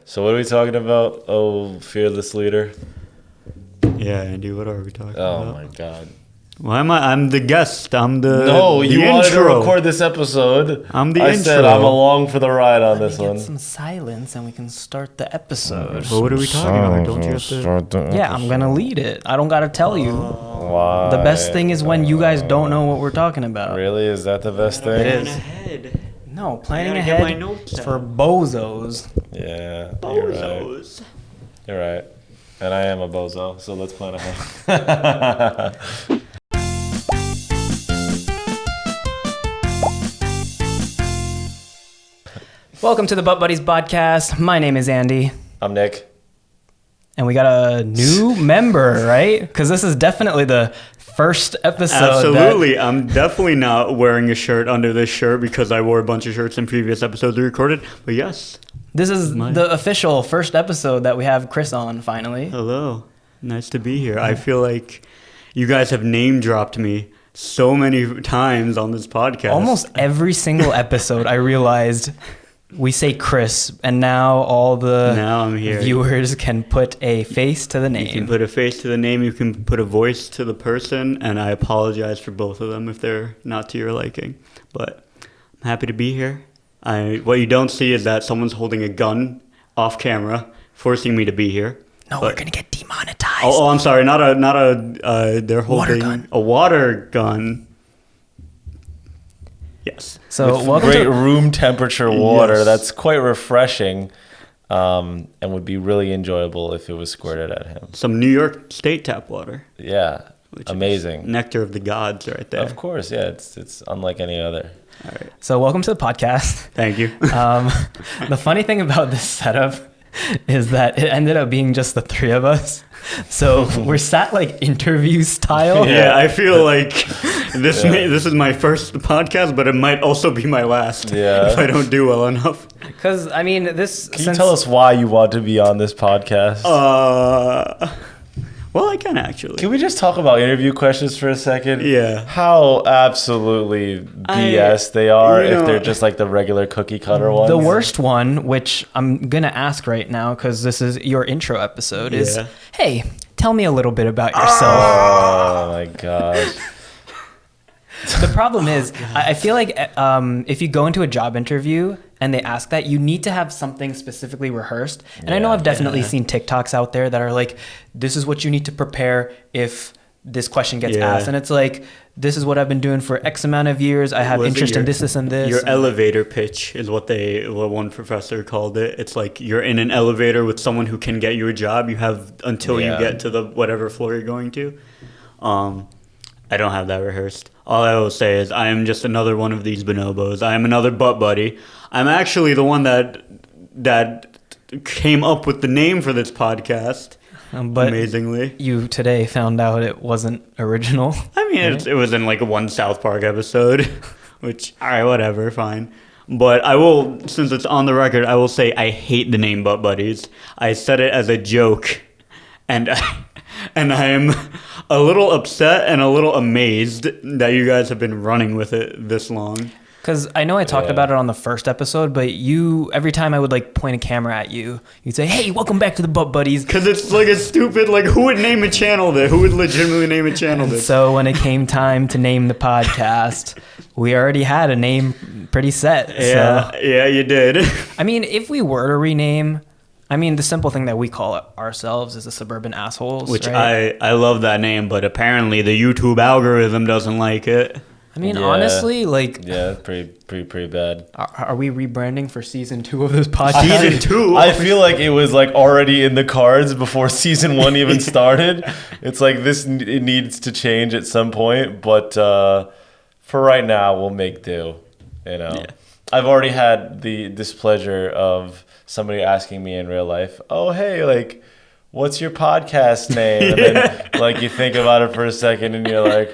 So what are we talking about? Oh, fearless leader. Yeah, Andy, what are we talking about? Oh my God. Why am I? I'm the guest. I'm the No, the you intro. wanted to record this episode. I'm the I intro. said I'm along for the ride on this Get one. some silence and we can start the episode. But what are we talking about? Don't you have to? Yeah, I'm gonna lead it. I don't gotta tell you. Why? The best thing is when you guys don't know what we're talking about. Really? Is that the best thing? It is. Ahead. No, planning I gotta get my ahead notes is down. for bozos. Yeah, you're right. Bozos. You're right. And I am a bozo, so let's plan ahead. Welcome to the Butt Buddies podcast. My name is Andy. I'm Nick. And we got a new member, right? Because this is definitely the first episode. Absolutely. I'm definitely not wearing a shirt under this shirt because I wore a bunch of shirts in previous episodes we recorded. But yes. This is the official first episode that we have Chris on, finally. Hello. Nice to be here. I feel like you guys have name dropped me so many times on this podcast. Almost every single episode, I realized we say Chris, and now all the Now I'm here. viewers can put a face to the name. You can put a face to the name, you can put a voice to the person, and I apologize for both of them if they're not to your liking. But I'm happy to be here. What you don't see is that someone's holding a gun off camera, forcing me to be here. No, we're gonna get demonetized. Oh, I'm sorry, not a. They're holding gun. a water gun. Yes. So With welcome great to room temperature water. Yes. That's quite refreshing, and would be really enjoyable if it was squirted at him. Some New York State tap water. Yeah, Which is amazing. nectar of the gods, right there. Of course, yeah. It's unlike any other. All right. so welcome to the podcast. Thank you. The funny thing about this setup is that it ended up being just the three of us. So we're sat like interview style. Yeah, I feel like this is my first podcast, but it might also be my last Yeah. if I don't do well enough. Because I mean, this. Can you tell us why you want to be on this podcast? Well, I can actually. Can we just talk about interview questions for a second? Yeah. How absolutely BS they are you know- if they're just like the regular cookie cutter ones. The worst one, which I'm gonna ask right now because this is your intro episode, is Yeah. hey, tell me a little bit about yourself. Oh my gosh. The problem is, I feel like if you go into a job interview and they ask that, you need to have something specifically rehearsed. And I know Yeah. I've definitely seen TikToks out there that are like, this is what you need to prepare if this question gets Yeah. asked. And it's like, this is what I've been doing for X amount of years. I have Was it interest in your- this, and this. Your elevator pitch is what one professor called it. It's like you're in an elevator with someone who can get you a job. You have until Yeah. you get to the whatever floor you're going to. I don't have that rehearsed. All I will say is I am just another one of these bonobos. I am another butt buddy. I'm actually the one that came up with the name for this podcast. But Amazingly. you today found out it wasn't original. I mean, it was in like one South Park episode, which, all right, whatever, fine. But I will, since it's on the record, I will say I hate the name Butt Buddies. I said it as a joke, and I am a little upset and a little amazed that you guys have been running with it this long. Because I know I talked Yeah. about it on the first episode, but every time I would like point a camera at you, you'd say, hey, welcome back to the Butt Buddies. Because it's like a stupid, like, who would name a channel this? Who would legitimately name a channel this? So when it came time to name the podcast, we already had a name pretty set. Yeah, So, yeah, you did. I mean, if we were to rename, I mean, the simple thing that we call it ourselves is the Suburban Assholes. Which right? I love that name, but apparently the YouTube algorithm doesn't like it. I mean, Yeah. honestly, like, Yeah, pretty bad. are we rebranding for season 2 of this podcast? Season 2? I feel like it was like already in the cards before season 1 even started. It's like it needs to change at some point, but for right now we'll make do. You know, Yeah. I've already had the displeasure of somebody asking me in real life, "Oh, hey, like, what's your podcast name?" And then like you think about it for a second, and you're like,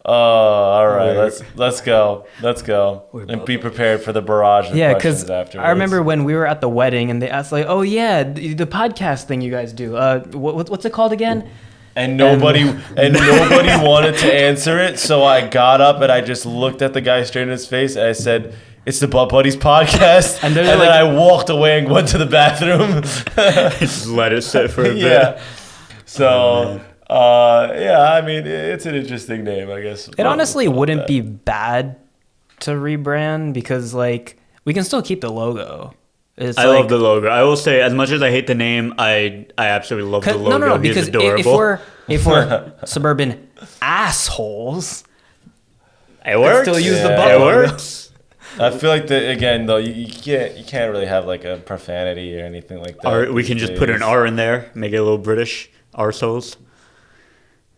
"Oh, all right, let's go, and be prepared for the barrage of Yeah, questions because afterwards." I remember when we were at the wedding and they asked like, "Oh yeah, the podcast thing you guys do. What's it called again?" And nobody wanted to answer it, so I got up and I just looked at the guy straight in his face and I said, it's the Butt Buddies podcast. And then I walked away and went to the bathroom. Just let it sit for a bit. Yeah. So, I mean, it's an interesting name, I guess. It honestly wouldn't be bad to rebrand because, like, we can still keep the logo. I love the logo. I will say, as much as I hate the name, I absolutely love the logo. No, because if we're suburban assholes, it works. Still use the It logo. works. I feel like again though you can't really have like a profanity or anything like that. We can just put an R in there, make it a little British. Arseholes.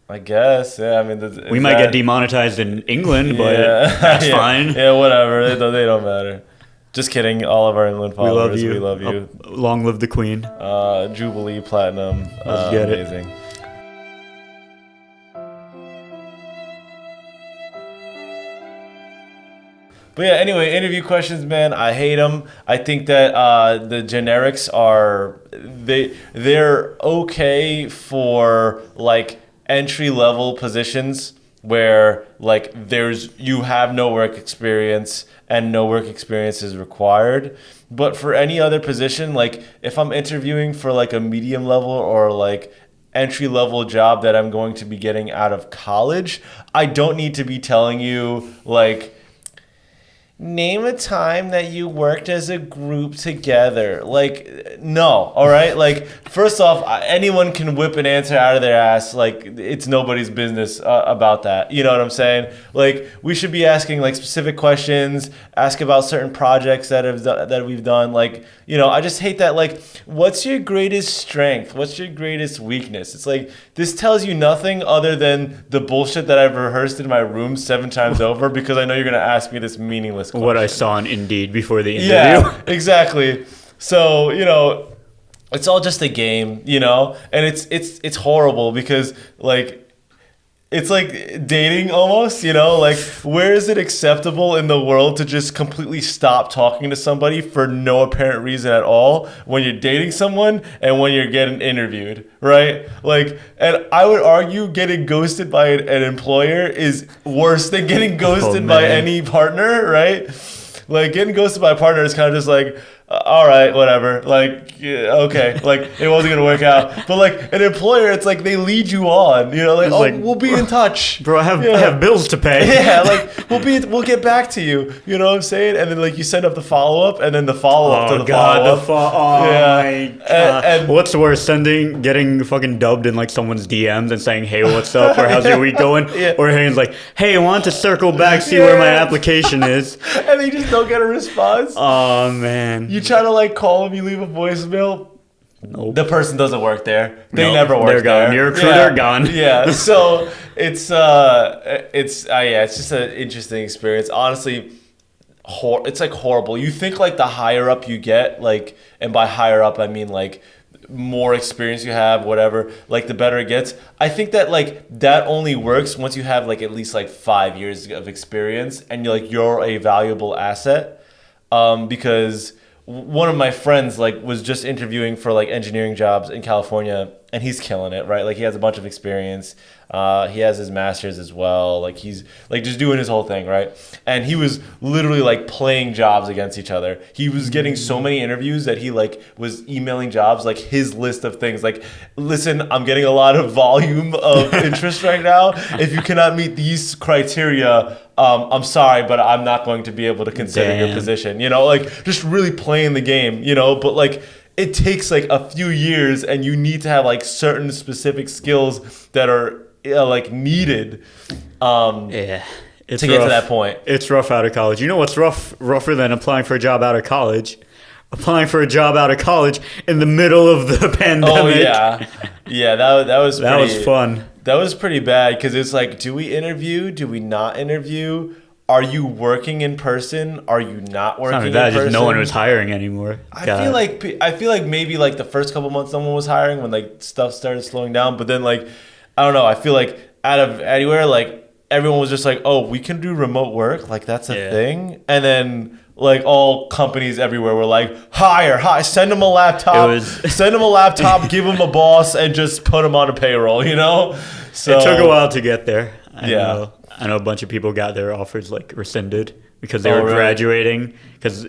I guess, yeah. I mean, we might get demonetized in England, but that's fine. Yeah, whatever. They don't matter. Just kidding. All of our England followers, we love you. Long live the Queen. Jubilee Platinum. Let's get amazing. But yeah, anyway, interview questions, man. I hate them. I think that the generics they're okay for like entry level positions where like you have no work experience and no work experience is required. But for any other position, like if I'm interviewing for like a medium level or like entry level job that I'm going to be getting out of college, I don't need to be telling you like, name a time that you worked as a group together. Like, no, all right? Like, first off, anyone can whip an answer out of their ass. Like, it's nobody's business about that. You know what I'm saying? Like, we should be asking, like, specific questions, ask about certain projects that we've done. Like, you know, I just hate that, like, what's your greatest strength? What's your greatest weakness? It's like, this tells you nothing other than the bullshit that I've rehearsed in my room 7 times over because I know you're going to ask me this meaningless question. What I saw on Indeed before the interview. Yeah, exactly. So, you know, it's all just a game, you know? And it's horrible because, like, it's like dating almost, you know? Like, where is it acceptable in the world to just completely stop talking to somebody for no apparent reason at all when you're dating someone and when you're getting interviewed, right? Like, and I would argue getting ghosted by an employer is worse than getting ghosted by any partner, right? Like, getting ghosted by a partner is kind of just like, all right, whatever. Like, yeah, okay. Like, it wasn't going to work out. But, like, an employer, it's like they lead you on. You know, like, we'll be in touch. Bro, I have bills to pay. Yeah, like, we'll get back to you. You know what I'm saying? And then, like, you send up the follow-up, and then the follow-up to the follow-up. My God. And what's worse, getting fucking dubbed in, like, someone's DMs and saying, hey, what's up? Or how's your week going? Yeah. Or hearing, like, hey, I want to circle back, see where my application is. And they just don't get a response. Oh, man. You try to like call them, you leave a voicemail. Nope. The person doesn't work there. They never work there. They're gone. Your recruiter gone. Yeah. So it's just an interesting experience. Honestly, it's like horrible. You think like the higher up you get, like, and by higher up I mean like more experience you have, whatever, like the better it gets. I think that like that only works once you have like at least like 5 years of experience and you're a valuable asset. Because one of my friends like was just interviewing for like engineering jobs in California and he's killing it, right? Like he has a bunch of experience. He has his master's as well. Like he's like just doing his whole thing, right? And he was literally like playing jobs against each other. He was getting so many interviews that he like was emailing jobs, like his list of things. Like, listen, I'm getting a lot of volume of interest right now. If you cannot meet these criteria, I'm sorry, but I'm not going to be able to consider your position. You know, like just really playing the game, you know, but like it takes like a few years and you need to have like certain specific skills that are like needed to get to that point. It's rough out of college. You know what's rougher than applying for a job out of college? Applying for a job out of college in the middle of the pandemic. Oh yeah. Yeah, that was fun. That was pretty bad because it's like, do we interview? Do we not interview? Are you working in person? Are you not working in person? Just no one was hiring anywhere. I feel like maybe like the first couple months someone was hiring when like stuff started slowing down, but then like I don't know, I feel like out of anywhere like everyone was just like, "Oh, we can do remote work." Like that's a thing. And then like all companies everywhere were like, hire, send them a laptop, give them a boss, and just put them on a payroll, you know? So it took a while to get there. I know a bunch of people got their offers like rescinded because they Oh, were really? graduating. Because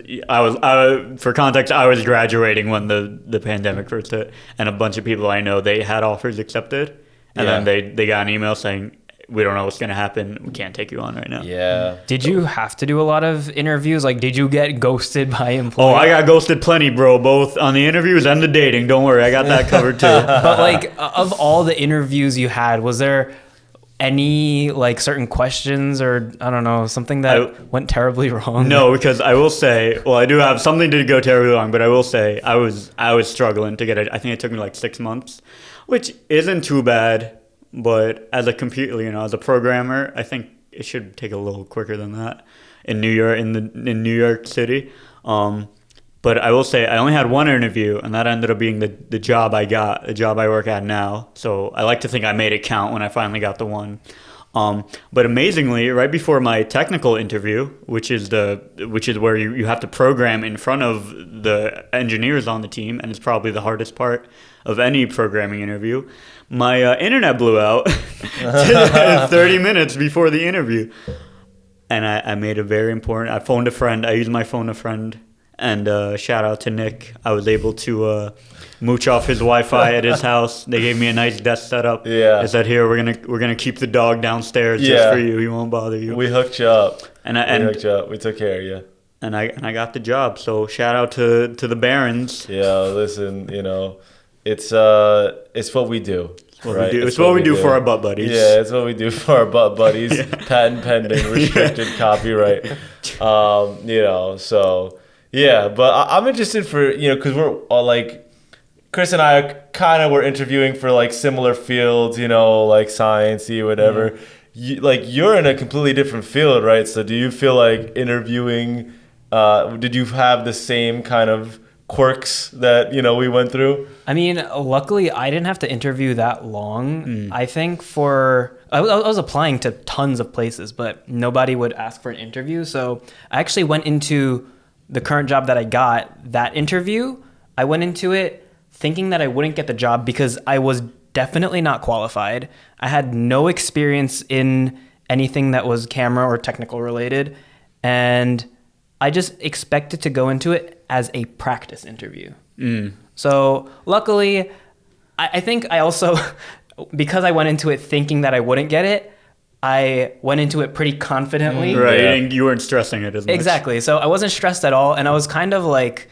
for context, I was graduating when the pandemic first hit, and a bunch of people I know, they had offers accepted, and Yeah. then they got an email saying, we don't know what's going to happen. We can't take you on right now. Yeah. Did you have to do a lot of interviews? Like, did you get ghosted by Oh, employees? I got ghosted plenty, bro. Both on the interviews and the dating. Don't worry, I got that covered too. But like, of all the interviews you had, was there any like certain questions or I don't know, something that went terribly wrong? No, because I will say, well, I do have something to go terribly wrong, but I will say I was struggling to get it. I think it took me like 6 months, which isn't too bad. But as a computer, as a programmer, I think it should take a little quicker than that in New York, in New York City. But I will say I only had one interview, and that ended up being the job I got, the job I work at now. So I like to think I made it count when I finally got the one. But amazingly, right before my technical interview, which is where you have to program in front of the engineers on the team, and it's probably the hardest part of any programming interview, my internet blew out 30 minutes before the interview. And I made a very important, I phoned a friend, I used my phone a friend, and shout out to Nick. I was able to mooch off his Wi-Fi at his house. They gave me a nice desk setup. Yeah. They said, here, we're gonna keep the dog downstairs just for you. He won't bother you. We hooked you up. And We took care of you. And I got the job. So shout out to the Barons. Yeah, listen, it's what we do. Right? It's what we do for our butt buddies. Yeah, it's what we do for our butt buddies. Patent pending, restricted copyright. So yeah, but I'm interested for because we're all like Chris and I were interviewing for like similar fields, like sciencey, whatever. You're in a completely different field, right? So do you feel like interviewing? Did you have the same kind of quirks that we went through? I mean, luckily I didn't have to interview that long. I think I was applying to tons of places, but nobody would ask for an interview. So I actually went into the current job that I got, that interview. I went into it thinking that I wouldn't get the job because I was definitely not qualified. I had no experience in anything that was camera or technical related. And I just expected to go into it as a practice interview. So luckily, I think I also, because I went into it thinking that I wouldn't get it, I went into it pretty confidently. Right, Yeah. and you weren't stressing it as much. Exactly. So I wasn't stressed at all. And I was kind of like,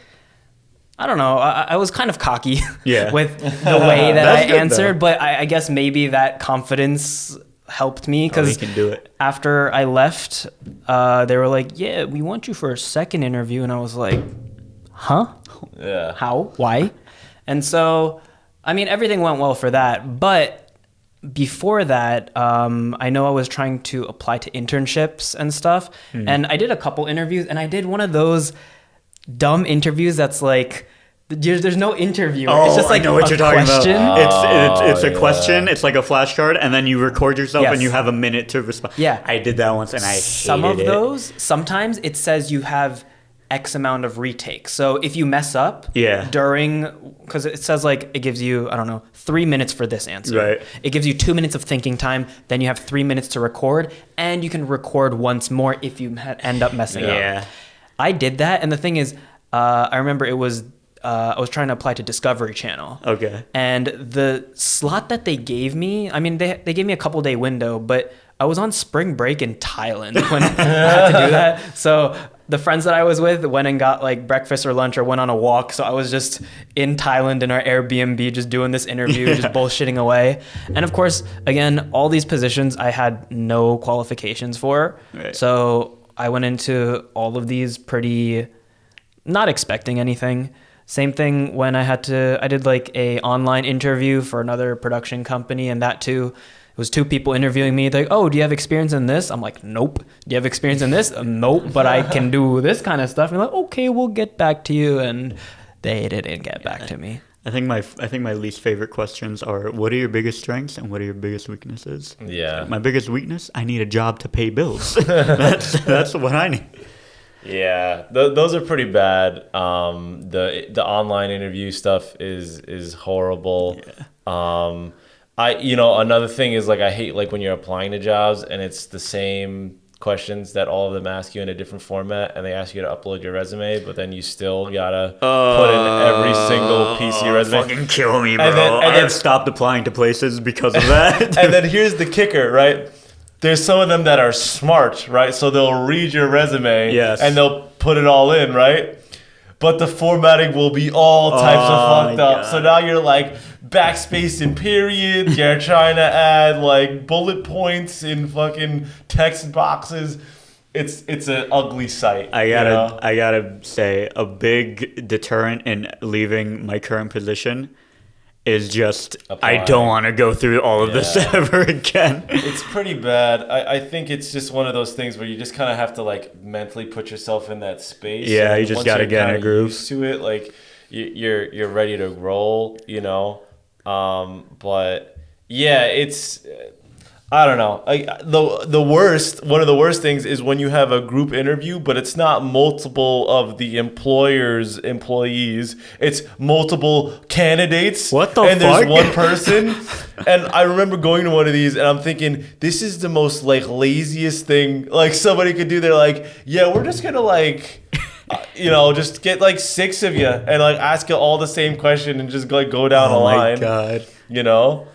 I don't know, I was kind of cocky with the way that I answered. Though. But I guess maybe that confidence helped me because can do it. After I left, they were like, yeah, we want you for a second interview. And I was like, huh? Yeah. How? Why? And so, I mean, everything went well for that. But before that, I know I was trying to apply to internships and stuff. And I did a couple interviews, and I did one of those dumb interviews that's like, there's no interview. It's just like I know what a you're talking question. about. It's a question. It's like a flashcard, and then you record yourself, Yes. and you have a minute to respond. Yeah. I did that once, and I Some hated of it. those, sometimes it says you have X amount of retakes. So if you mess up because it says like, it gives you, I don't know, 3 minutes for this answer. Right. It gives you 2 minutes of thinking time. Then you have 3 minutes to record, and you can record once more if you end up messing up. I did that. And the thing is, I remember I was trying to apply to Discovery Channel. Okay. And the slot that they gave me, I mean, they gave me a couple day window, but I was on spring break in Thailand when I had to do that. So the friends that I was with went and got like breakfast or lunch or went on a walk. So I was just in Thailand in our Airbnb, just doing this interview, just bullshitting away. And of course, again, all these positions I had no qualifications for. Right. So I went into all of these pretty not expecting anything. Same thing when I did like a online interview for another production company, and that too, it was 2 people interviewing me. They're like, oh, do you have experience in this? I'm like, nope. Do you have experience in this? Nope, but I can do this kind of stuff. And they're like, okay, we'll get back to you. And they didn't get back to me. I think my least favorite questions are, what are your biggest strengths and what are your biggest weaknesses? Yeah. My biggest weakness, I need a job to pay bills. That's what I need. Yeah, those are pretty bad. The online interview stuff is horrible. Yeah. Another thing is like I hate like when you're applying to jobs and it's the same questions that all of them ask you in a different format, and they ask you to upload your resume, but then you still gotta put in every single piece of your resume. Fucking kill me, bro. And then I've stopped applying to places because of that. And then here's the kicker, right? There's some of them that are smart, right? So they'll read your resume and they'll put it all in, right? But the formatting will be all types of fucked up. So now you're like backspace and periods. You're trying to add like bullet points in fucking text boxes. It's an ugly sight. I gotta say, a big deterrent in leaving my current position is just applying. I don't want to go through all of this ever again. It's pretty bad. I think it's just one of those things where you just kind of have to like mentally put yourself in that space. Yeah, you just gotta get in a groove. Used to it, like you're ready to roll, you know. But yeah, it's. I don't know. One of the worst things is when you have a group interview, but it's not multiple of the employer's employees. It's multiple candidates. What the and fuck? There's one person. And I remember going to one of these and I'm thinking, this is the most like laziest thing like somebody could do. They're like, yeah, we're just gonna like just get like 6 of you and like ask you all the same question and just like go down the line. Oh my God. You know?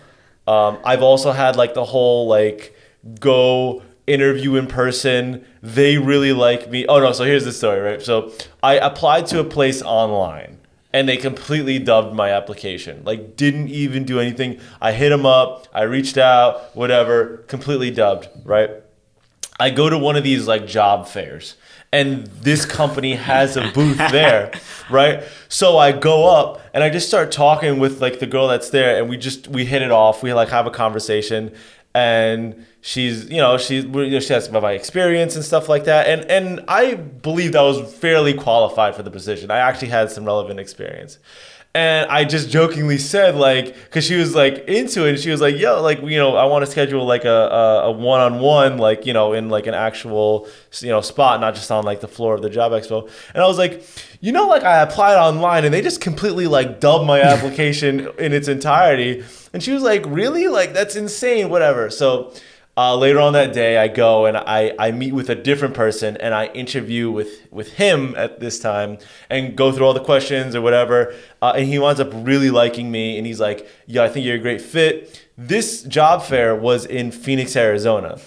I've also had like the whole like go interview in person. They really like me. Oh no, so here's the story, right? So I applied to a place online and they completely dubbed my application. Like didn't even do anything. I hit them up, I reached out, whatever, completely dubbed, right? I go to one of these like job fairs and this company has a booth there, right? So I go up and I just start talking with like the girl that's there and we hit it off. We like have a conversation and she asks about my experience and stuff like that. And I believed I was fairly qualified for the position. I actually had some relevant experience. And I just jokingly said, like, because she was like into it, and she was like, "Yo, like, I want to schedule like a one-on-one, like, in like an actual, spot, not just on like the floor of the job expo." And I was like, like I applied online, and they just completely like dubbed my application in its entirety. And she was like, "Really? Like that's insane, whatever." So later on that day, I go and I meet with a different person and I interview with him at this time and go through all the questions or whatever. And he winds up really liking me and he's like, "Yeah, I think you're a great fit." This job fair was in Phoenix, Arizona.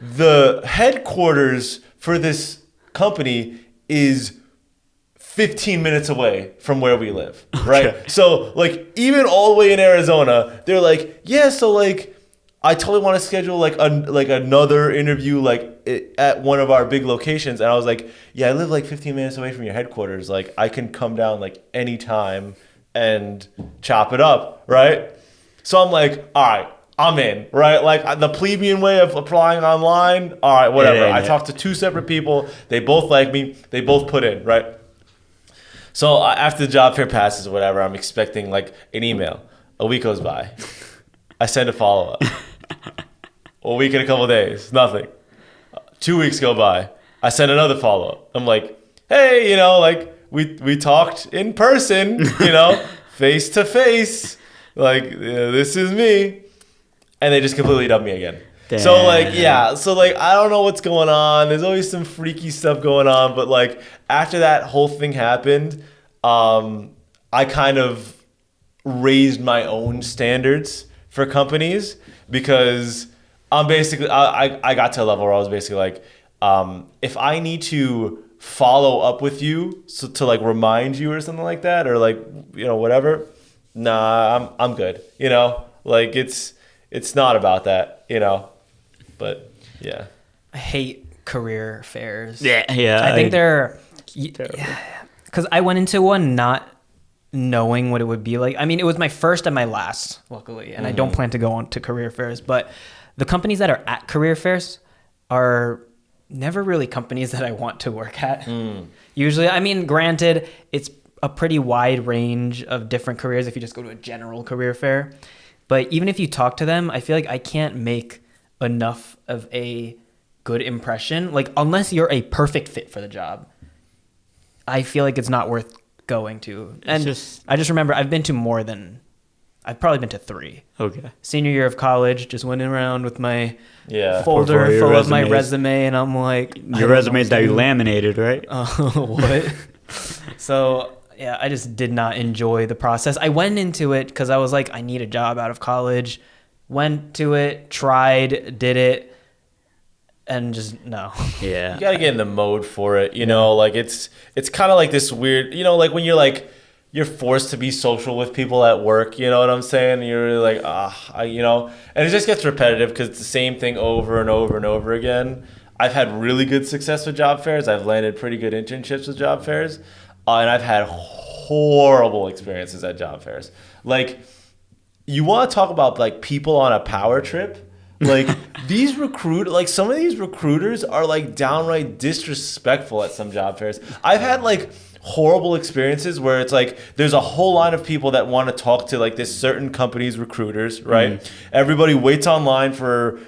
The headquarters for this company is 15 minutes away from where we live, right? Okay. So like even all the way in Arizona, they're like, "Yeah, so like I totally want to schedule like another interview like at one of our big locations." And I was like, "Yeah, I live like 15 minutes away from your headquarters. Like I can come down like anytime and chop it up, right?" So I'm like, "All right, I'm in," right? Like the plebeian way of applying online. All right, whatever. I talked to 2 separate people. They both like me. They both put in, right? So after the job fair passes or whatever, I'm expecting like an email. A week goes by. I send a follow-up. A week and a couple of days, nothing. 2 weeks go by. I send another follow-up. I'm like, "Hey, like we talked in person, face to face. Like this is me." And they just completely dumped me again. Damn. So like, yeah. So like, I don't know what's going on. There's always some freaky stuff going on. But like after that whole thing happened, I kind of raised my own standards for companies because I'm basically I got to a level where I was basically like, if I need to follow up with you to like remind you or something like that or like whatever, nah, I'm good. Like it's not about that. But yeah, I hate career fairs. Yeah. I think they're because I went into one not knowing what it would be like. I mean, it was my first and my last, luckily, and I don't plan to go on to career fairs. But the companies that are at career fairs are never really companies that I want to work at. Usually, I mean, granted, it's a pretty wide range of different careers if you just go to a general career fair. But even if you talk to them, I feel like I can't make enough of a good impression. Like, unless you're a perfect fit for the job, I feel like it's not worth going to. And I just remember I've been to more than I've probably been to 3. Okay. Senior year of college, just went around with my Yeah. folder Portfolio full of my resumes. resume, and I'm like, I Your don't resumes know that you what to laminated, right? do. What? So yeah, I just did not enjoy the process. I went into it because I was like, I need a job out of college. Went to it, tried, did it, and just no. Yeah. You gotta get in the mode for it, you know. Like it's kind of like this weird, you know, like when you're forced to be social with people at work, you know what I'm saying? And you're really like, you know, and it just gets repetitive because it's the same thing over and over and over again. I've had really good success with job fairs. I've landed pretty good internships with job fairs, and I've had horrible experiences at job fairs. Like, you want to talk about like people on a power trip? Like like some of these recruiters are like downright disrespectful at some job fairs. I've had like horrible experiences where it's like there's a whole line of people that want to talk to like this certain company's recruiters, right? Everybody waits online for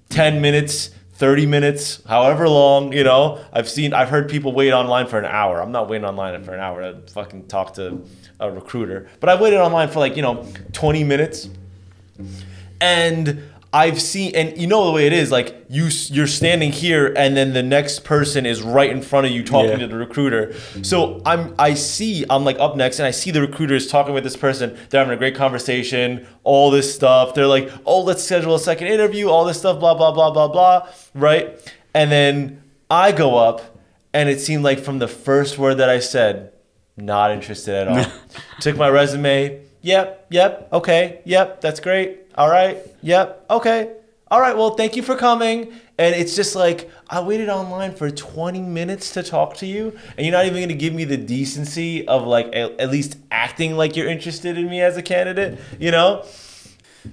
10 minutes, 30 minutes, however long, you know. I've heard people wait online for an hour. I'm not waiting online for an hour to fucking talk to a recruiter, but I waited online for like, you know, 20 minutes. And I've seen, and you know the way it is, like you're standing here and then the next person is right in front of you talking to the recruiter. So I'm like up next and I see the recruiters talking with this person. They're having a great conversation, all this stuff. They're like, oh, let's schedule a second interview, all this stuff, blah, blah, blah, blah, blah, right? And then I go up and it seemed like from the first word that I said, not interested at all. Took my resume. Yep, okay, yep, that's great. All right, yep, okay. All right, well, thank you for coming. And it's just like, I waited online for 20 minutes to talk to you, and you're not even going to give me the decency of like at least acting like you're interested in me as a candidate, you know?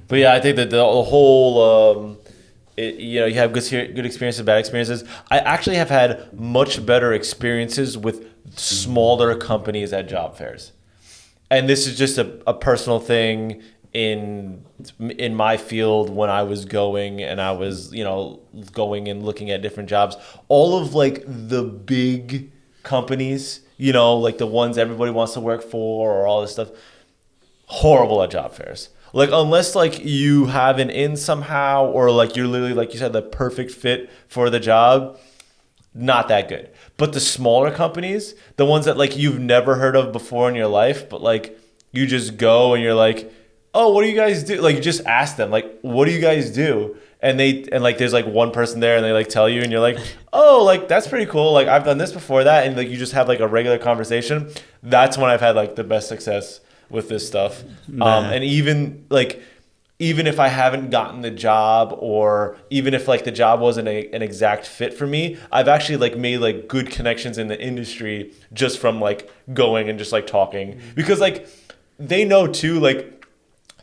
But yeah, I think that the whole, you know, you have good experiences, bad experiences. I actually have had much better experiences with smaller companies at job fairs. And this is just a personal thing in my field when I was going and I was, you know, going and looking at different jobs. All of like the big companies, you know, like the ones everybody wants to work for or all this stuff, horrible at job fairs. Like unless like you have an in somehow or like you're literally, like you said, the perfect fit for the job, not that good. But the smaller companies, the ones that like you've never heard of before in your life, but like you just go and you're like, oh, what do you guys do? Like you just ask them, like, what do you guys do? And like there's like one person there and they like tell you and you're like, oh, like that's pretty cool. Like I've done this before that. And like you just have like a regular conversation. That's when I've had like the best success with this stuff. And even if I haven't gotten the job or even if like the job wasn't an exact fit for me, I've actually like made like good connections in the industry just from like going and just like talking, because like they know too, like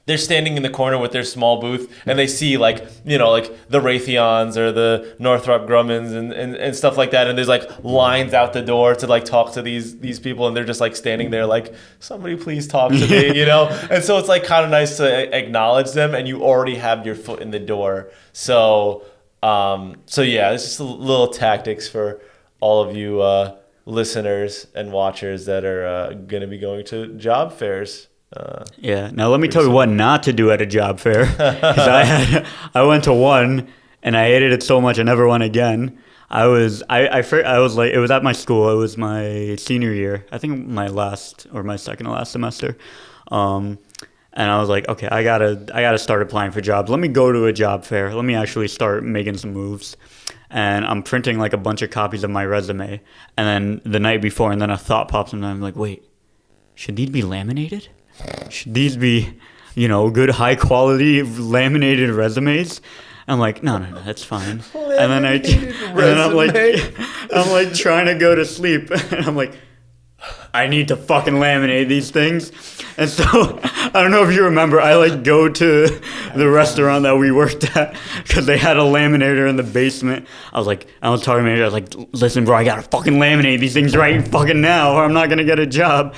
they're standing in the corner with their small booth and they see like, you know, like the Raytheons or the Northrop Grummons and stuff like that. And there's like lines out the door to like talk to these people. And they're just like standing there like, somebody please talk to me, you know? And so it's like kind of nice to acknowledge them and you already have your foot in the door. So yeah, it's just a little tactics for all of you listeners and watchers that are going to be going to job fairs. Yeah. Now let me tell you what not to do at a job fair. 'Cause I went to one and I hated it so much I never went again. I was like, it was at my school. It was my senior year. I think my last or my second to last semester. And I was like, okay, I gotta start applying for jobs. Let me go to a job fair. Let me actually start making some moves. And I'm printing like a bunch of copies of my resume. And then the night before, and then a thought pops in, and I'm like, wait, should these be laminated? Should these be, you know, good high quality laminated resumes? I'm like, no, that's fine. And then I'm like trying to go to sleep. And I'm like, I need to fucking laminate these things. And so I don't know if you remember, I like go to the restaurant that we worked at because they had a laminator in the basement. I was talking to the manager. I was like, listen, bro, I gotta fucking laminate these things right fucking now, or I'm not gonna get a job.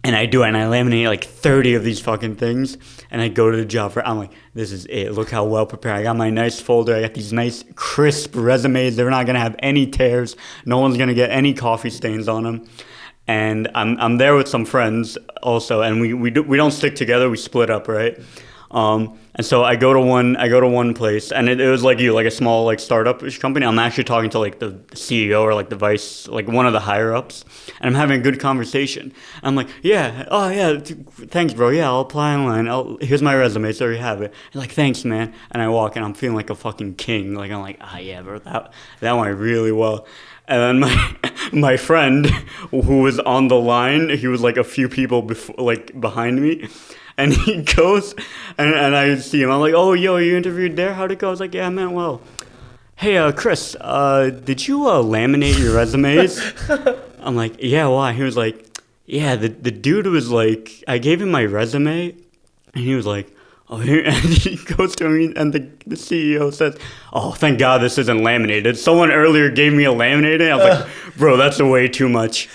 And I do it, and I laminate like 30 of these fucking things, and I go to the job fair. I'm like, this is it. Look how well prepared. I got my nice folder. I got these nice, crisp resumes. They're not going to have any tears. No one's going to get any coffee stains on them. And I'm there with some friends, also, and we don't stick together. We split up, right? And so I go to one place, and it was like a small like startup company. I'm actually talking to like the CEO or like the vice, like one of the higher ups, and I'm having a good conversation. I'm like, yeah, oh yeah, thanks, bro. Yeah, I'll apply online. Here's my resume, so you have it. And like, thanks, man. And I walk, and I'm feeling like a fucking king. Like I'm like, yeah, bro, that went really well. And then my friend who was on the line, he was like a few people behind me. And he goes, and I see him. I'm like, oh, yo, you interviewed there? How'd it go? I was like, yeah, man, well. Hey, Chris, did you laminate your resumes? I'm like, yeah, why? He was like, yeah, the dude was like, I gave him my resume, and he was like, oh, here, and he goes to me, and the CEO says, oh, thank God this isn't laminated. Someone earlier gave me a laminated. I was like, bro, that's way too much.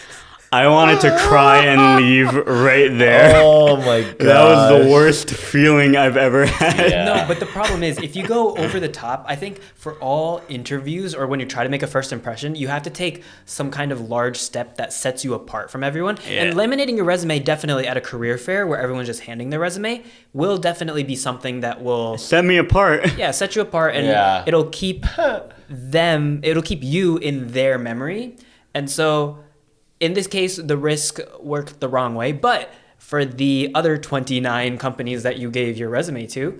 I wanted to cry and leave right there. Oh my god. That was the worst feeling I've ever had. Yeah. No, but the problem is if you go over the top, I think for all interviews or when you try to make a first impression, you have to take some kind of large step that sets you apart from everyone. Yeah. And laminating your resume definitely at a career fair where everyone's just handing their resume will definitely be something that will set me apart. Yeah, set you apart, and it'll keep you in their memory. And so in this case, the risk worked the wrong way, but for the other 29 companies that you gave your resume to,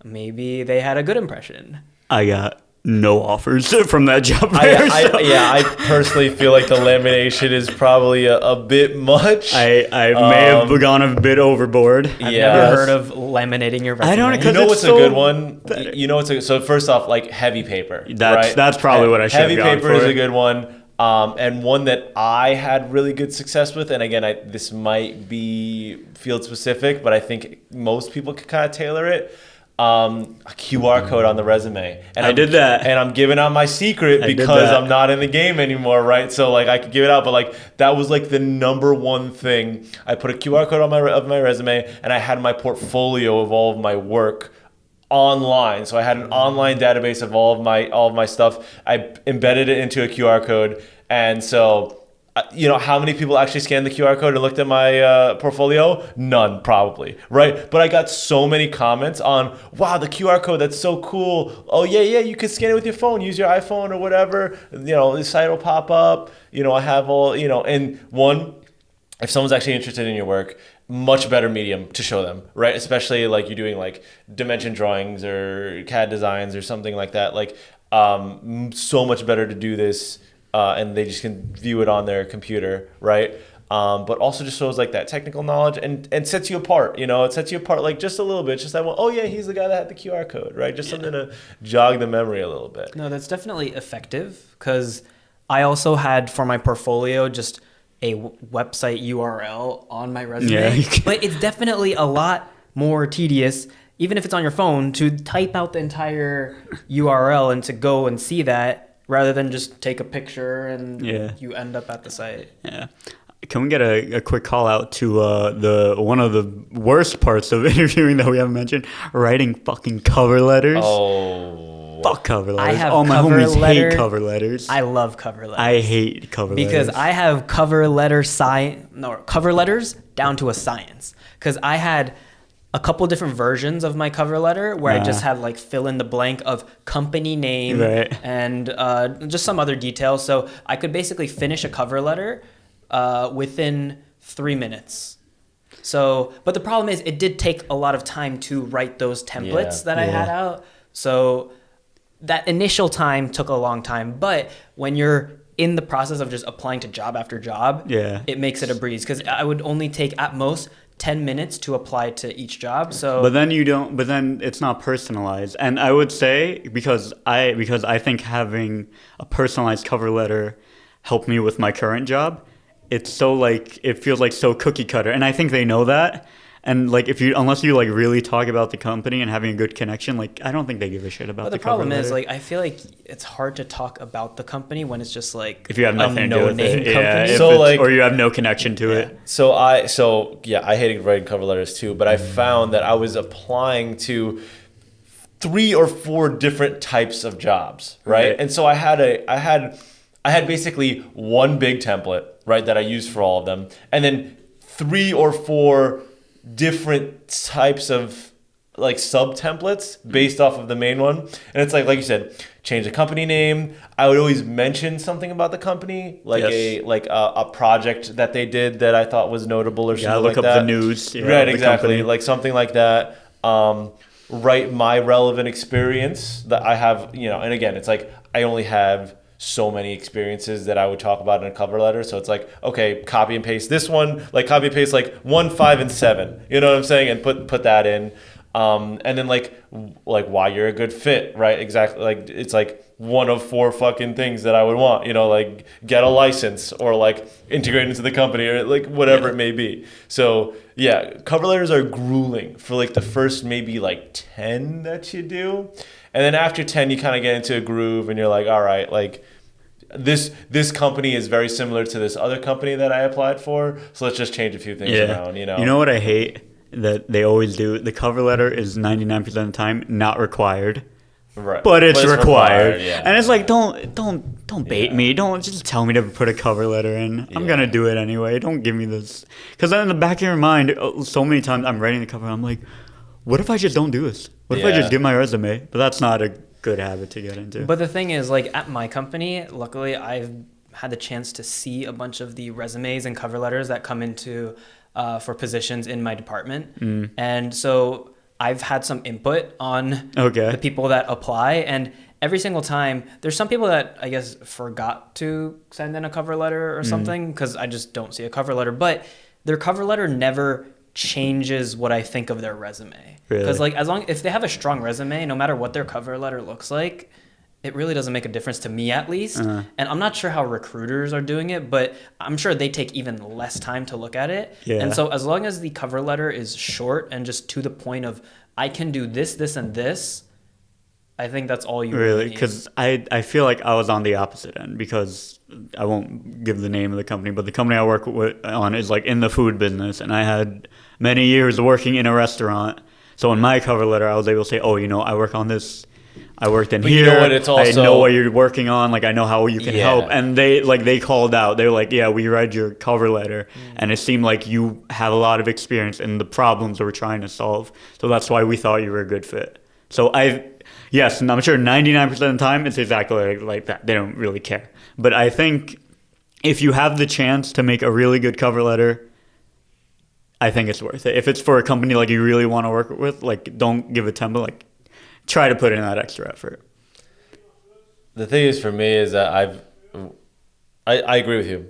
maybe they had a good impression. I got no offers from that job fair. I personally feel like the lamination is probably a bit much. I may have gone a bit overboard. I've never heard of laminating your resume. I don't know, because what's a good one? You know, so first off, like heavy paper. That's probably what I should have gone for. Heavy paper is a good one. And one that I had really good success with, and again, this might be field specific, but I think most people could kind of tailor it. A QR code on the resume. And I did that. And I'm giving out my secret because I'm not in the game anymore, right? So like I could give it out, but like that was like the number one thing. I put a QR code on my resume, and I had my portfolio of all of my work online. So I had an online database of all of my stuff. I embedded it into a QR code, and so you know how many people actually scanned the QR code and looked at my portfolio? None, probably, right? But I got so many comments on, wow, the QR code, that's so cool. Oh yeah, you can scan it with your phone, use your iPhone or whatever. You know, the site will pop up. You know, I have all, you know, and if someone's actually interested in your work, much better medium to show them, right? Especially like you're doing like dimension drawings or CAD designs or something like that. Like so much better to do this and they just can view it on their computer, right? But also just shows like that technical knowledge and sets you apart, you know, it sets you apart like just a little bit, just that one, oh yeah, he's the guy that had the QR code, right? Just something to jog the memory a little bit. No, that's definitely effective because I also had for my portfolio just a website URL on my resume, but it's definitely a lot more tedious, even if it's on your phone, to type out the entire URL and to go and see that rather than just take a picture and you end up at the site. Yeah. Can we get a quick call out to the one of the worst parts of interviewing that we haven't mentioned? Writing fucking cover letters. Oh. Fuck cover letters. All my homies hate cover letters. I love cover letters. I hate cover letters. Because I have cover letters down to a science. Because I had a couple different versions of my cover letter where I just had like fill in the blank of company name and just some other details. So I could basically finish a cover letter within 3 minutes. So, but the problem is it did take a lot of time to write those templates that I had out. So that initial time took a long time, but when you're in the process of just applying to job after job, it makes it a breeze because I would only take at most 10 minutes to apply to each job. So but then it's not personalized. And I would say because I think having a personalized cover letter helped me with my current job, it's so like it feels like so cookie cutter, and I think they know that. And like unless you like really talk about the company and having a good connection, like I don't think they give a shit about the cover letter. The problem is like I feel like it's hard to talk about the company when it's just like if you have nothing to do with it, company. So like or you have no connection to it. So I hated writing cover letters too, but I found that I was applying to 3 or 4 different types of jobs, right? And so I had basically one big template, right, that I used for all of them, and then 3 or 4 different types of like sub templates based off of the main one. And it's like you said, change the company name. I would always mention something about the company, like a project that they did that I thought was notable or something like that. Look up the news. Right, exactly. Like something like that. Write my relevant experience that I have, and again, it's like I only have so many experiences that I would talk about in a cover letter. So it's like, okay, copy and paste this one, like copy and paste like 1, 5, and 7. You know what I'm saying? And put that in. And then like why you're a good fit, right? Exactly. Like it's like one of 4 fucking things that I would want, like get a license or like integrate into the company or like whatever it may be. So yeah, cover letters are grueling for like the first maybe like 10 that you do. And then after 10, you kind of get into a groove and you're like, all right, like this company is very similar to this other company that I applied for. So let's just change a few things around, You know what I hate? That they always do. The cover letter is 99% of the time not required, right? But it's required. Yeah. And it's like don't bait me. Don't just tell me to put a cover letter in. I'm gonna do it anyway. Don't give me this. Because then in the back of your mind, so many times I'm writing the cover. I'm like, what if I just don't do this? What if I just do my resume? But that's not a good habit to get into. But the thing is, like at my company, luckily I've had the chance to see a bunch of the resumes and cover letters that come into for positions in my department. And so I've had some input on the people that apply. And every single time, there's some people that I guess forgot to send in a cover letter or something because I just don't see a cover letter. But their cover letter never changes what I think of their resume. Because like if they have a strong resume, no matter what their cover letter looks like, it really doesn't make a difference to me at least. And I'm not sure how recruiters are doing it, but I'm sure they take even less time to look at it. Yeah. And so as long as the cover letter is short and just to the point of I can do this, this, and this, I think that's all you really need. Because I feel like I was on the opposite end because I won't give the name of the company, but the company I work on is like in the food business, and I had many years working in a restaurant. So in my cover letter, I was able to say, I work on this. I worked in here. You know what, it's also, I know what you're working on. Like I know how you can help. And they called out. They were like, yeah, we read your cover letter, and it seemed like you have a lot of experience in the problems that we're trying to solve. So that's why we thought you were a good fit. So yes, and I'm sure 99% of the time it's exactly like that. They don't really care. But I think if you have the chance to make a really good cover letter, I think it's worth it. If it's for a company like you really want to work with, like don't give a template. Like try to put in that extra effort. The thing is for me is that I agree with you.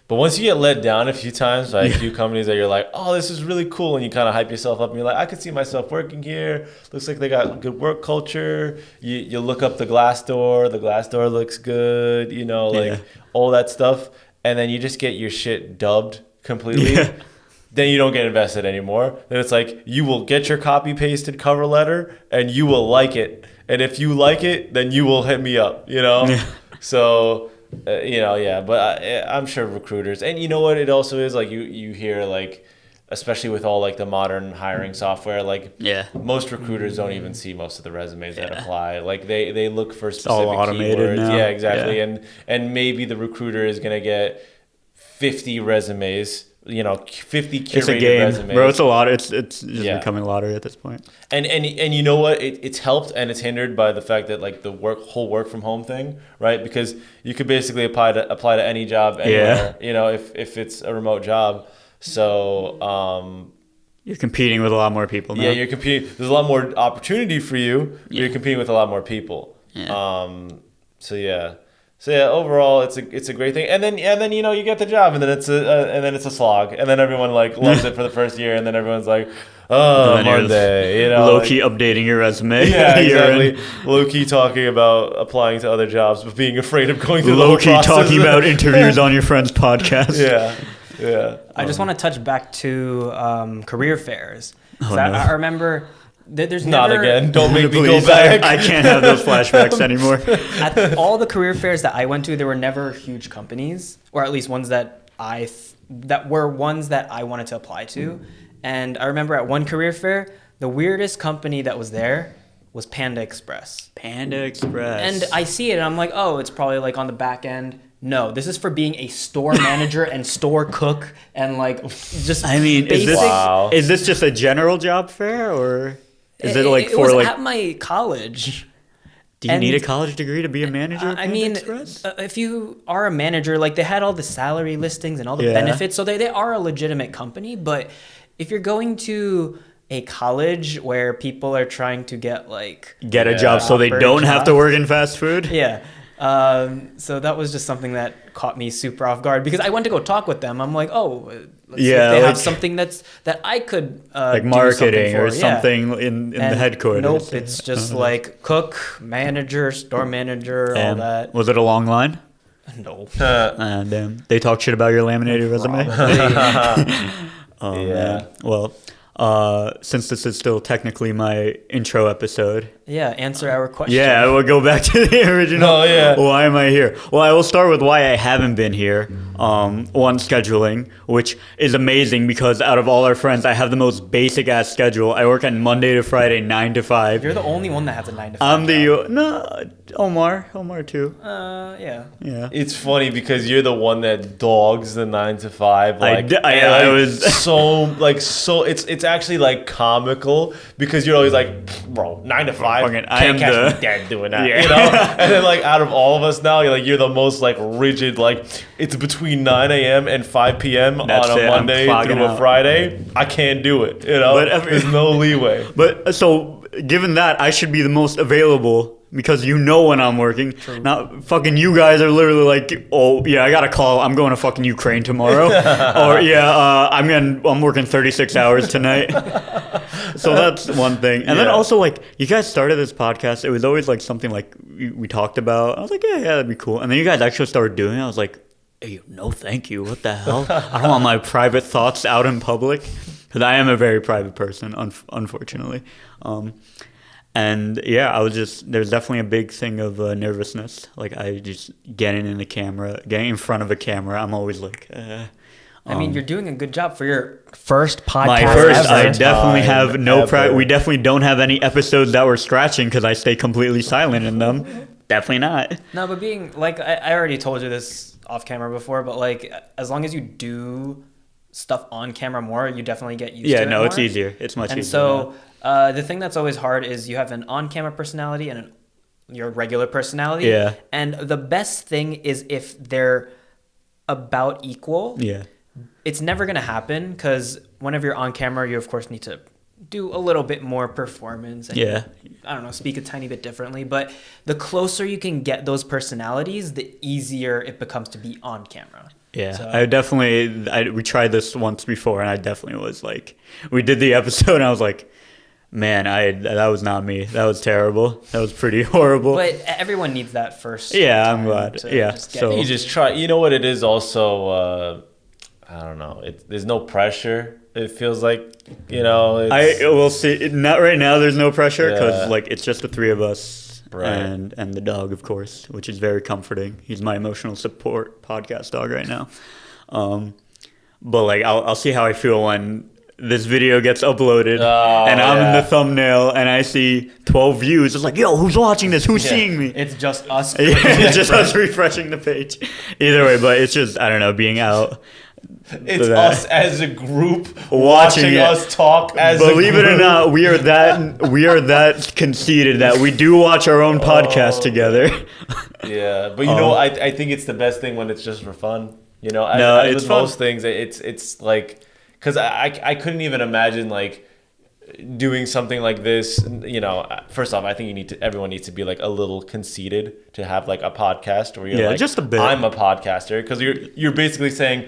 But once you get let down a few times by a few companies that you're like, oh, this is really cool, and you kind of hype yourself up, and you're like, I could see myself working here. Looks like they got good work culture. You look up the Glassdoor. The Glassdoor looks good, like all that stuff. And then you just get your shit dubbed completely. Yeah. Then you don't get invested anymore. Then it's like you will get your copy-pasted cover letter, and you will like it. And if you like it, then you will hit me up, Yeah. So... but I'm sure recruiters, and you know what it also is, like you hear, like especially with all like the modern hiring software, like most recruiters don't even see most of the resumes that apply. Like they look for specific all automated keywords. now. Yeah, exactly. And maybe the recruiter is gonna get 50 resumes, 50 curated it's a game, resumes. Bro, it's a lot. It's just becoming a lottery at this point. And you know what? It's helped and it's hindered by the fact that like the whole work from home thing, right? Because you could basically apply to any job anywhere, if it's a remote job. So you're competing with a lot more people now. Yeah, you're competing. There's a lot more opportunity for you. But you're competing with a lot more people. Yeah. So overall, it's a great thing, and then you get the job, and then it's a slog, and then everyone like loves it for the first year, and then everyone's like, oh, Monday, low key updating your resume. Yeah, exactly. Low key talking about applying to other jobs, but being afraid of going through the whole process. Low key talking about interviews on your friend's podcast. Yeah. I just want to touch back to career fairs. No. I remember. There's not never, again. Don't make me go back. I can't have those flashbacks anymore. At all the career fairs that I went to, there were never huge companies, or at least ones that were ones that I wanted to apply to. And I remember at one career fair, the weirdest company that was there was Panda Express. Panda Express. And I see it, and I'm like, oh, it's probably like on the back end. No, this is for being a store manager and store cook and like just. I mean, basic. is this just a general job fair, or is it like It for was like? at my college. Do you and- need a college degree to be a manager? at I Panda mean, Express? if you are a manager, like they had all the salary listings and all the Yeah. benefits, so they are a legitimate company. But if you're going to a college where people are trying to get like Get a job so they proper don't have to jobs. work in fast food. Yeah. So that was just something that caught me super off guard because I went to go talk with them. I'm like, oh, let's see if they have something that I could Like do marketing or something for. Yeah. something in the And headquarters. Nope, it's just like cook, manager, store manager, all that. Was it a long line? No. Damn. They talk shit about your laminated resume? Oh, Yeah. man. Well, since this is still technically my intro episode, Yeah, answer our question. yeah, I will go back to the original. Oh, yeah. Why am I here? Well, I will start with why I haven't been here. One, scheduling, which is amazing because out of all our friends, I have the most basic ass schedule. I work on Monday to Friday, 9 to 5. You're the only one that has a 9 to 5. I'm job. no Omar too. Yeah. Yeah. It's funny because you're the one that dogs the 9 to 5. Like, I was so it's actually like comical because you're always like, bro, 9 to 5. Fucking, I Can't am catch the- me dead doing that, Yeah. you know. And then like out of all of us now, you're the most like rigid. Like it's between 9 a.m. and 5 p.m. That's on it, a I'm Monday clocking through a out. Friday. I can't do it, you know. But There's no leeway. But so, given that, I should be the most available because you know when I'm working. Not fucking you guys are literally like, oh yeah, I got a call. I'm going to fucking Ukraine tomorrow, or yeah, I'm working 36 hours tonight. So that's one thing. And then Yeah. also like you guys started this podcast. It was always like something like we talked about. I was like, yeah, that'd be cool. And then you guys actually started doing it. I was like, hey, no, thank you. What the hell? I don't want my private thoughts out in public because I am a very private person, unfortunately. And yeah, there's definitely a big thing of nervousness. Like I just getting in front of a camera. I'm always like, I mean, you're doing a good job for your first podcast. my first, ever. I definitely have no ever. We definitely don't have any episodes that were scratching because I stay completely silent in them. Definitely not. No, but being like I already told you this off camera before, but like as long as you do stuff on camera more, you definitely get used to it. Yeah, no, more. it's easier. It's much And easier. so the thing that's always hard is you have an on-camera personality and your regular personality. Yeah. And the best thing is if they're about equal. Yeah. It's never going to happen because whenever you're on camera, you of course need to do a little bit more performance. And, Yeah. I don't know, speak a tiny bit differently. But the closer you can get those personalities, the easier it becomes to be on camera. Yeah, So- we tried this once before, and I definitely was like, we did the episode, and I was like, man, that was not me. That was terrible. That was pretty horrible. But everyone needs that first. Yeah, I'm time glad. to Yeah, just get so- You just try. You know what it is also. I don't know. There's no pressure. It feels like, you know. It's, I will see. Not right now. There's no pressure because Yeah. like it's just the three of us Right. and the dog, of course, which is very comforting. He's my emotional support podcast dog right now. But like I'll see how I feel when this video gets uploaded Oh, and I'm in yeah. the thumbnail and I see 12 views. It's like, yo, who's watching this? Who's Yeah. seeing me? It's just us. It's just us refreshing the page. Either way, but it's just I don't know, being out. It's that. us as a group Watching watching it. us talk as a Believe it or group. not, we are that conceited that we do watch our own podcast together. Yeah, but you know, I think it's the best thing when it's just for fun. You know, No, as it's with fun. most things, it's like, because I couldn't even imagine like doing something like this. You know, first off, I think everyone needs to be like a little conceited to have like a podcast where you're Yeah, like, just a bit. I'm a podcaster, because you're basically saying,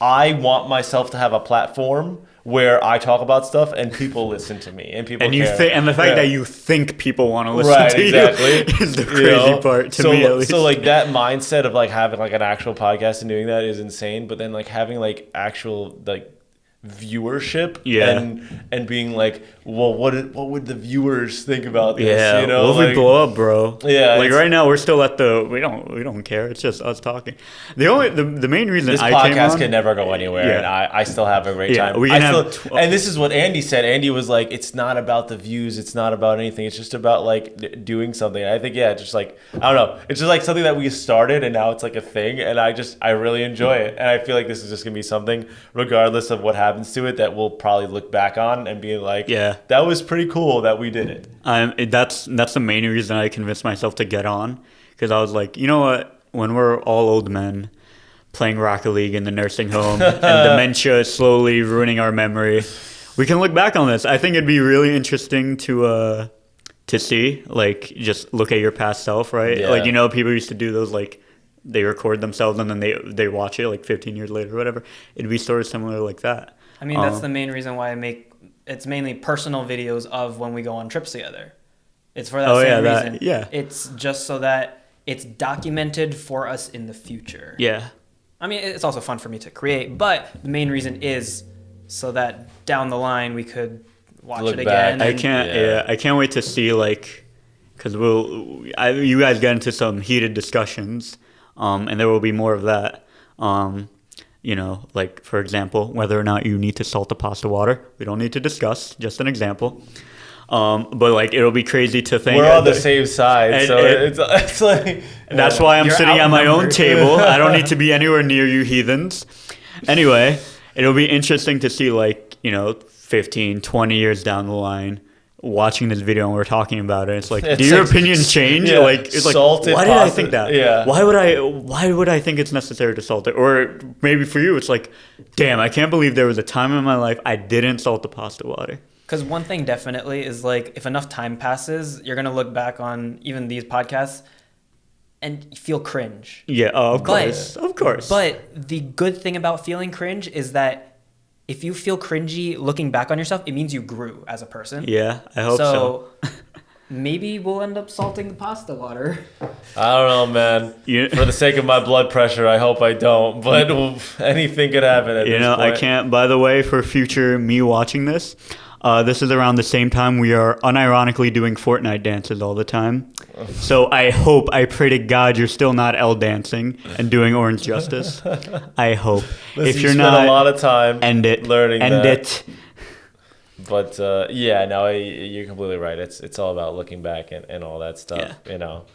I want myself to have a platform where I talk about stuff and people listen to me and people And you care. think, and the fact Yeah. that you think people want to listen Right, to exactly. you is the You crazy know? part to so, me, at least. So like that mindset of like having like an actual podcast and doing that is insane. But then like having like actual like viewership Yeah. and being like, well, what would the viewers think about this? Yeah, You know, what if we blow up, bro? Yeah, like it's- right now we're still at the we don't care. It's just us talking. The main reason this I came podcast on, can never go anywhere, Yeah. and I still have a great Yeah, time. we can I have still, and this is what Andy said. Andy was like, it's not about the views, it's not about anything. It's just about like doing something. And I think just like I don't know, it's just like something that we started, and now it's like a thing, and I really enjoy it, and I feel like this is just gonna be something, regardless of what happens to it, that we'll probably look back on and be like, Yeah. that was pretty cool that we did it. That's the main reason I convinced myself to get on, because I was like, you know what? When we're all old men playing Rocket League in the nursing home and dementia is slowly ruining our memory, we can look back on this. I think it'd be really interesting to see, like, just look at your past self, right? Yeah. Like, you know, people used to do those, like, they record themselves and then they watch it like 15 years later or whatever. It'd be sort of similar like that. I mean, that's the main reason why I make it's mainly personal videos of when we go on trips together. It's for that same reason. Yeah. It's just so that it's documented for us in the future. Yeah. I mean, it's also fun for me to create, but the main reason is so that down the line we could watch Look it back. again. I can't wait to see, like, because you guys get into some heated discussions, and there will be more of that. You know, like, for example, whether or not you need to salt the pasta water. We don't need to discuss, just an example. But, like, it'll be crazy to think. We're on the same side, so it's like... That's why I'm You're sitting at my own outnumbered. table. I don't need to be anywhere near you heathens. Anyway, it'll be interesting to see, like, you know, 15, 20 years down the line, watching this video and we're talking about it. It's like, It's do your like- opinions change? yeah, Like, it's like, salted why did I pasta, think that? yeah. Why would I think it's necessary to salt it? Or maybe for you, it's like, damn, I can't believe there was a time in my life I didn't salt the pasta water. Because one thing definitely is, like, if enough time passes, you're going to look back on even these podcasts and feel cringe. Yeah, of But- course. Of course. But the good thing about feeling cringe is that if you feel cringy looking back on yourself, it means you grew as a person. yeah, I hope so. Maybe we'll end up salting the pasta water. I don't know, man. You- For the sake of my blood pressure, I hope I don't. But anything could happen at You this know, point. I can't. By the way, for future me watching this, this is around the same time we are unironically doing Fortnite dances all the time. So I pray to God you're still not L dancing and doing Orange Justice. I hope. Listen, If you you're spent not, a lot of time end it. learning End that. it. But yeah, no, you're completely right. It's all about looking back and all that stuff, Yeah. you know.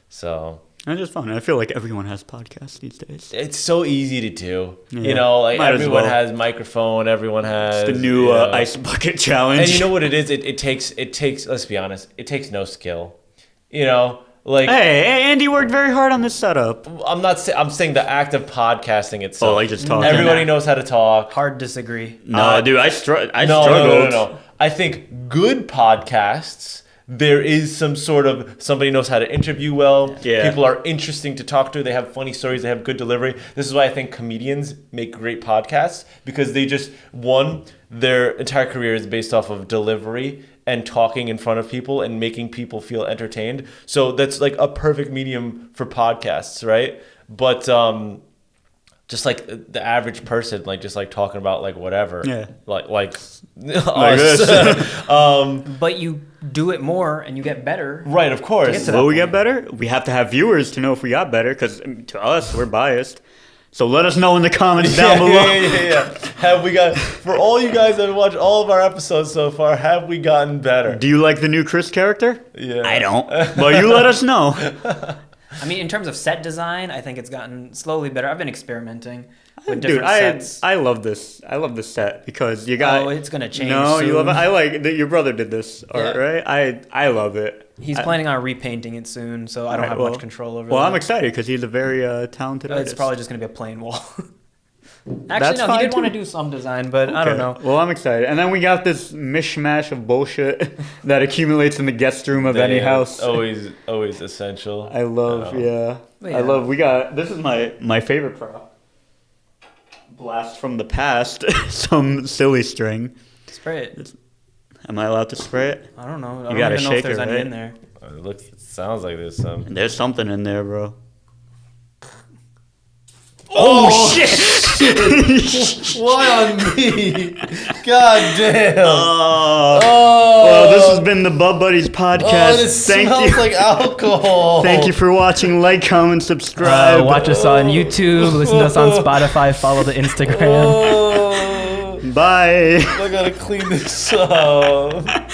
So It's just fun. I feel like everyone has podcasts these days. it's so easy to do. Yeah. You know, like Might as everyone well. has microphone, everyone has It's the new you know. ice bucket challenge. And you know what it is? It takes. Let's be honest. It takes no skill. You know, like Hey, Andy worked very hard on this setup. I'm not. I'm saying the act of podcasting itself. Oh, like just talking. Everybody knows how to talk. Hard disagree. No, dude, I struggled. No. I think good podcasts, there is some sort of somebody knows how to interview well. Yeah. People are interesting to talk to. They have funny stories. They have good delivery. This is why I think comedians make great podcasts, because they just, one, their entire career is based off of delivery and talking in front of people and making people feel entertained. So that's like a perfect medium for podcasts, right? But just like the average person, like just like talking about like whatever, Yeah. like Like us. this. But you do it more and you get better. Right, of course. get to Will we get better? We have to have viewers to know if we got better, because to us, we're biased. So let us know in the comments down below. Yeah. Have we got, for all you guys that have watched all of our episodes so far, have we gotten better? Do you like the new Chris character? Yeah. I don't. But you let us know. I mean, in terms of set design, I think it's gotten slowly better. I've been experimenting with Dude, different sets. I love this. I love this set because you got. Oh, it's gonna change No, you love it. soon. I like that your brother did this art, Yeah. right? I love it. He's planning on repainting it soon, so I don't have much control over Well, that. I'm excited because he's a very talented artist. It's probably just going to be a plain wall. Actually, That's no, he fine, did want to too. do some design, but I Okay. don't know. Well, I'm excited. And then we got this mishmash of bullshit that accumulates in the guest room of any house. Always essential. I love, yeah. But I yeah. love, this is my favorite prop. Blast from the past, some silly string. Spray it. Am I allowed to spray it? I don't know. I You don't gotta even know if shake there's it, any right? in there. It sounds like there's some. There's something in there, bro. Oh, shit! Why on me? God damn. Well, this has been the Bub Buddies podcast. Oh, it smells like alcohol. Thank you for watching. Like, comment, subscribe. Watch us on YouTube. Listen to us on Spotify. Follow the Instagram. Oh, Bye. I gotta clean this up.